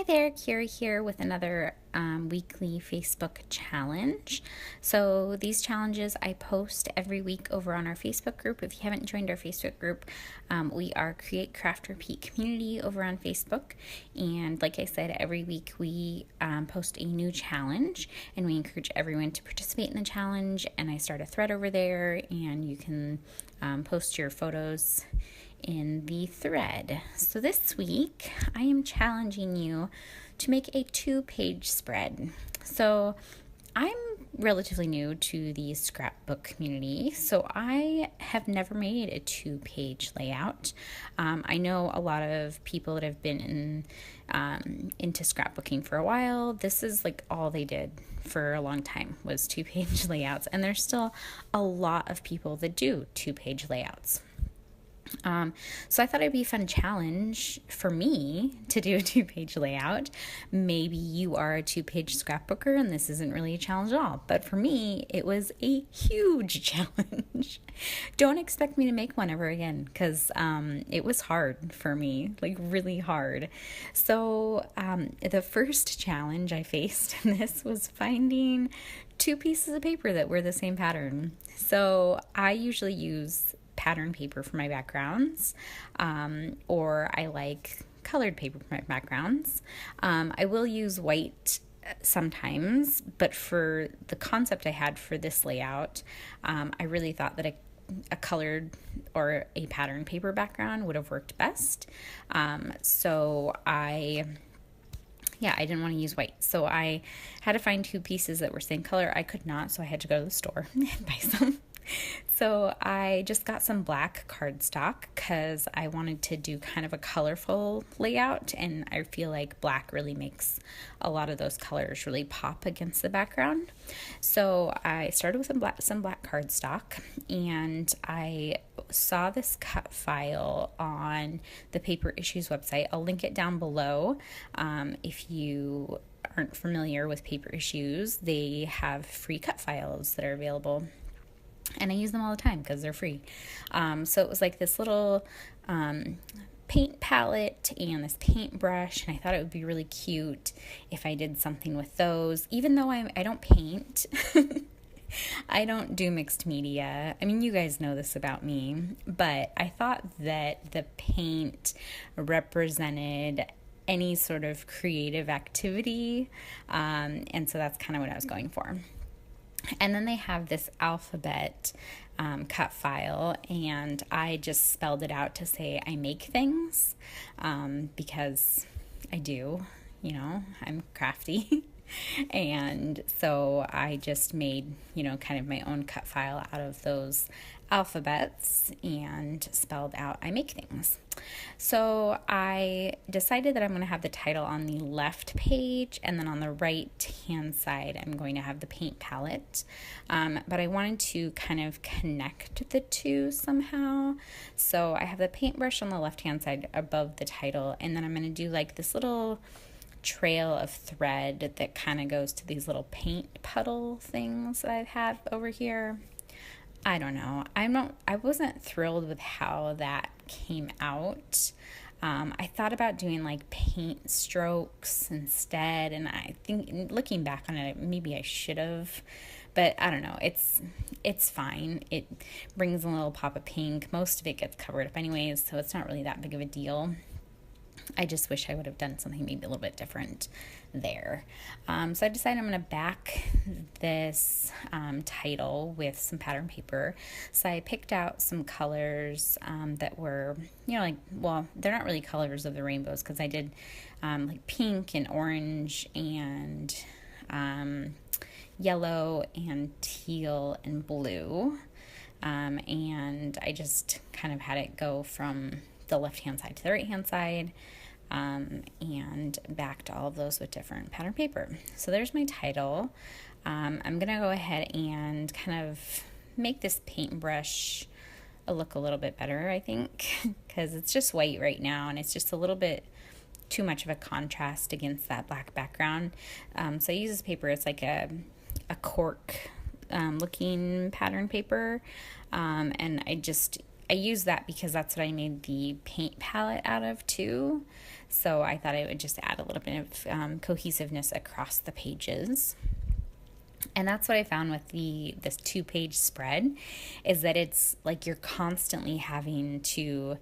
there, Kira here with another weekly Facebook challenge. So these challenges I post every week over on our Facebook group. If you haven't joined our Facebook group, we are Create, Craft, Repeat Community over on Facebook. And like I said, every week we post a new challenge and we encourage everyone to participate in the challenge. And I start a thread over there and you can post your photos in the thread. So this week I am challenging you to make a 2-page spread. So I'm relatively new to the scrapbook community, so I have never made a 2-page layout. I know a lot of people that have been into scrapbooking for a while. This is like all they did for a long time was 2-page layouts, and there's still a lot of people that do 2-page layouts. So I thought it'd be a fun challenge for me to do a 2-page layout. Maybe you are a 2-page scrapbooker and this isn't really a challenge at all, but for me, it was a huge challenge. Don't expect me to make one ever again because it was hard for me, like really hard. So the first challenge I faced in this was finding 2 pieces of paper that were the same pattern. So I usually use pattern paper for my backgrounds, or I like colored paper for my backgrounds. I will use white sometimes, but for the concept I had for this layout, I really thought that a colored or a pattern paper background would have worked best. So I didn't want to use white. So I had to find 2 pieces that were same color. I could not, so I had to go to the store and buy some. So I just got some black cardstock because I wanted to do kind of a colorful layout, and I feel like black really makes a lot of those colors really pop against the background. So I started with some black cardstock, and I saw this cut file on the Paper Issues website. I'll link it down below. If you aren't familiar with Paper Issues, they have free cut files that are available. And I use them all the time because they're free. So it was like this little paint palette and this paintbrush, and I thought it would be really cute if I did something with those. Even though I don't paint, I don't do mixed media. I mean, you guys know this about me, but I thought that the paint represented any sort of creative activity, and so that's kind of what I was going for. And then they have this alphabet cut file, and I just spelled it out to say I make things because I do, I'm crafty. And so I just made, kind of my own cut file out of those alphabets and spelled out I make things. So I decided that I'm going to have the title on the left page, and then on the right hand side I'm going to have the paint palette, but I wanted to kind of connect the two somehow. So I have the paintbrush on the left hand side above the title, and then I'm going to do like this little trail of thread that kind of goes to these little paint puddle things that I have over here. I don't know. I wasn't thrilled with how that came out. I thought about doing like paint strokes instead, and I think looking back on it, maybe I should have, but I don't know. It's fine. It brings a little pop of pink. Most of it gets covered up anyways, so it's not really that big of a deal. I just wish I would have done something maybe a little bit different there. So I decided I'm going to back this title with some pattern paper. So I picked out some colors that were, they're not really colors of the rainbows because I did like pink and orange and yellow and teal and blue. And I just kind of had it go from the left-hand side to the right-hand side, and backed all of those with different pattern paper. So there's my title. I'm going to go ahead and kind of make this paintbrush look a little bit better, I think, because it's just white right now, and it's just a little bit too much of a contrast against that black background. So I use this paper. It's like a cork looking pattern paper, and I use that because that's what I made the paint palette out of too. So I thought I would just add a little bit of cohesiveness across the pages. And that's what I found with this 2-page spread, is that it's like you're constantly having to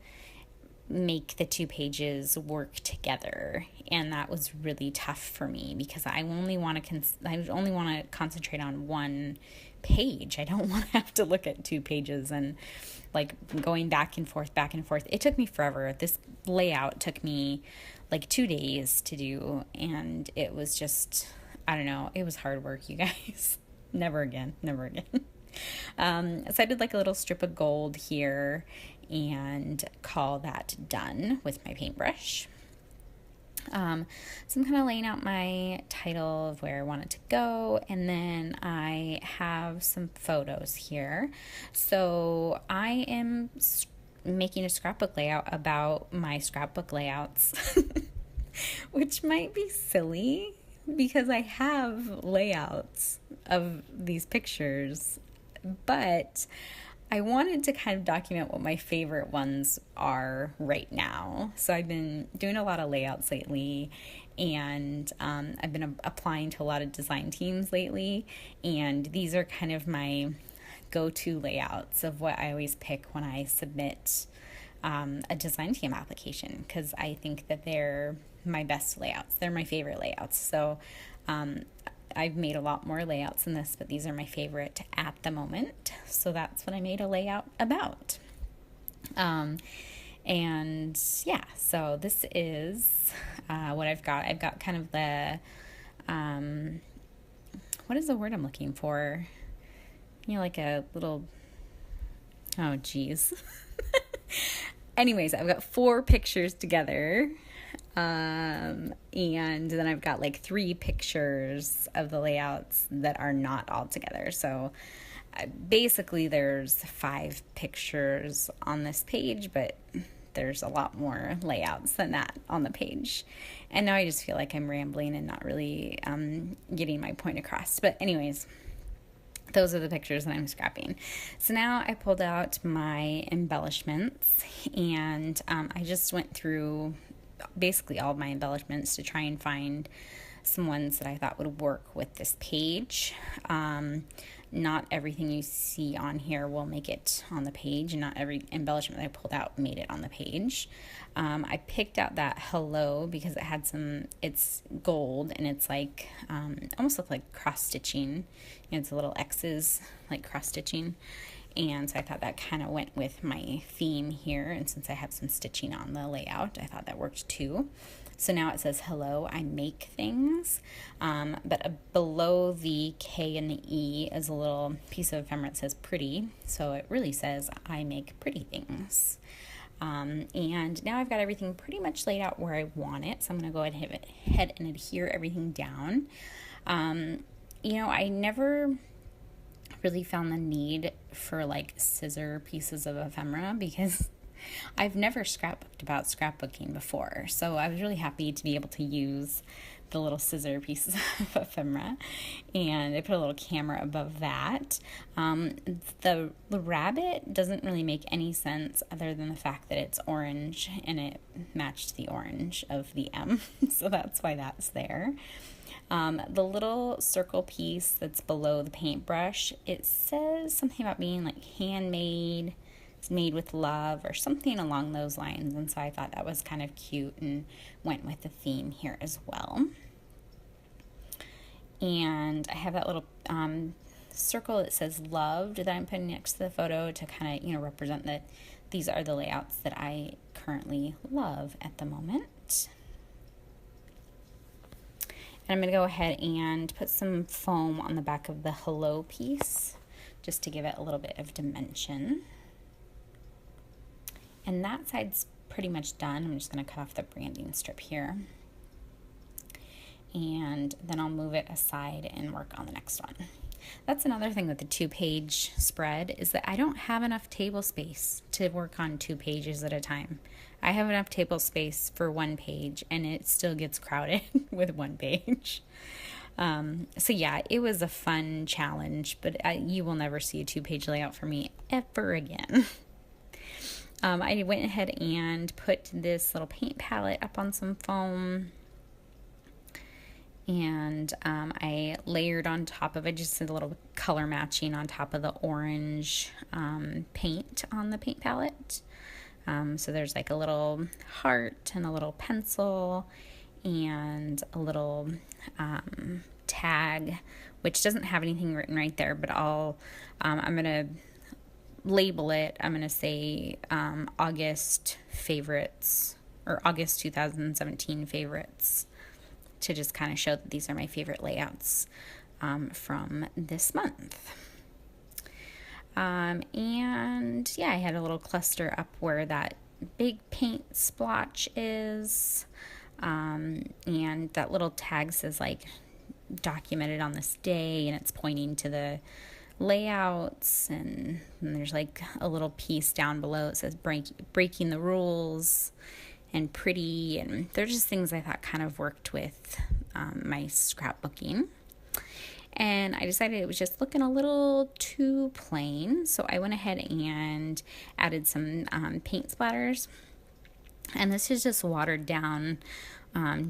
make the 2 pages work together, and that was really tough for me because I only want to concentrate on one page. I don't want to have to look at 2 pages and like going back and forth. It took me forever. This layout took me like 2 days to do, and it was just, I don't know, it was hard work, you guys. Never again. So I did like a little strip of gold here and call that done with my paintbrush. So I'm kind of laying out my title of where I want it to go, and then I have some photos here. So I am making a scrapbook layout about my scrapbook layouts, which might be silly because I have layouts of these pictures, but I wanted to kind of document what my favorite ones are right now. So I've been doing a lot of layouts lately, and I've been applying to a lot of design teams lately, and these are kind of my go-to layouts of what I always pick when I submit a design team application, because I think that they're my best layouts. They're my favorite layouts. So I've made a lot more layouts than this, but these are my favorite at the moment. So that's what I made a layout about. And yeah, so this is what I've got. I've got kind of the, what is the word I'm looking for? Like a little, oh geez. Anyways, I've got 4 pictures together. And then I've got like 3 pictures of the layouts that are not all together. So basically there's 5 pictures on this page, but there's a lot more layouts than that on the page. And now I just feel like I'm rambling and not really getting my point across. But anyways, those are the pictures that I'm scrapping. So now I pulled out my embellishments, and I just went through basically all of my embellishments to try and find some ones that I thought would work with this page. Not everything you see on here will make it on the page, and not every embellishment that I pulled out made it on the page. I picked out that hello because it had it's gold, and it's like almost look like cross stitching. It's a little X's, like cross stitching. And so I thought that kind of went with my theme here. And since I have some stitching on the layout, I thought that worked too. So now it says, hello, I make things. But below the K and the E is a little piece of ephemera that says pretty. So it really says, I make pretty things. And now I've got everything pretty much laid out where I want it. So I'm going to go ahead and adhere everything down. I never really found the need for like scissor pieces of ephemera because I've never scrapbooked about scrapbooking before. So I was really happy to be able to use the little scissor pieces of ephemera, and I put a little camera above that. The rabbit doesn't really make any sense other than the fact that it's orange and it matched the orange of the M. So that's why that's there. The little circle piece that's below the paintbrush, it says something about being like handmade, it's made with love or something along those lines, and so I thought that was kind of cute and went with the theme here as well. And I have that little circle that says loved that I'm putting next to the photo to kind of represent that these are the layouts that I currently love at the moment. And I'm going to go ahead and put some foam on the back of the hello piece just to give it a little bit of dimension. And that side's pretty much done. I'm just going to cut off the branding strip here. And then I'll move it aside and work on the next one. That's another thing with the 2-page spread is that I don't have enough table space to work on 2 pages at a time. I have enough table space for 1 page, and it still gets crowded with 1 page. So yeah, it was a fun challenge, but you will never see a 2-page layout for me ever again. I went ahead and put this little paint palette up on some foam, and I layered on top of it just a little color matching on top of the orange paint on the paint palette. So there's like a little heart and a little pencil and a little tag, which doesn't have anything written right there, but I'm gonna label it. I'm gonna say August favorites, or August 2017 favorites, to just kind of show that these are my favorite layouts from this month. And yeah, I had a little cluster up where that big paint splotch is, and that little tag says like documented on this day, and it's pointing to the layouts, and there's like a little piece down below that says breaking the rules and pretty, and they're just things I thought kind of worked with my scrapbooking. And I decided it was just looking a little too plain, so I went ahead and added some paint splatters. And this is just watered down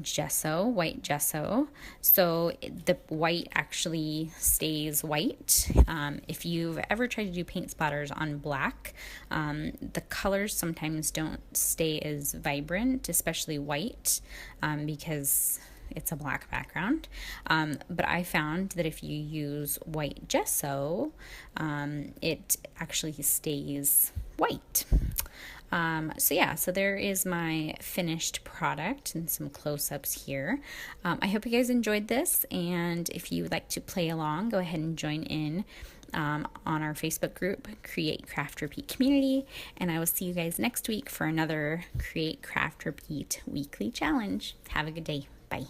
gesso, white gesso. So the white actually stays white. If you've ever tried to do paint splatters on black, the colors sometimes don't stay as vibrant, especially white, because it's a black background. But I found that if you use white gesso, it actually stays white. So there is my finished product and some close-ups here. I hope you guys enjoyed this, and if you would like to play along, go ahead and join in on our Facebook group, Create, Craft, Repeat Community, and I will see you guys next week for another Create, Craft, Repeat weekly challenge. Have a good day. Bye.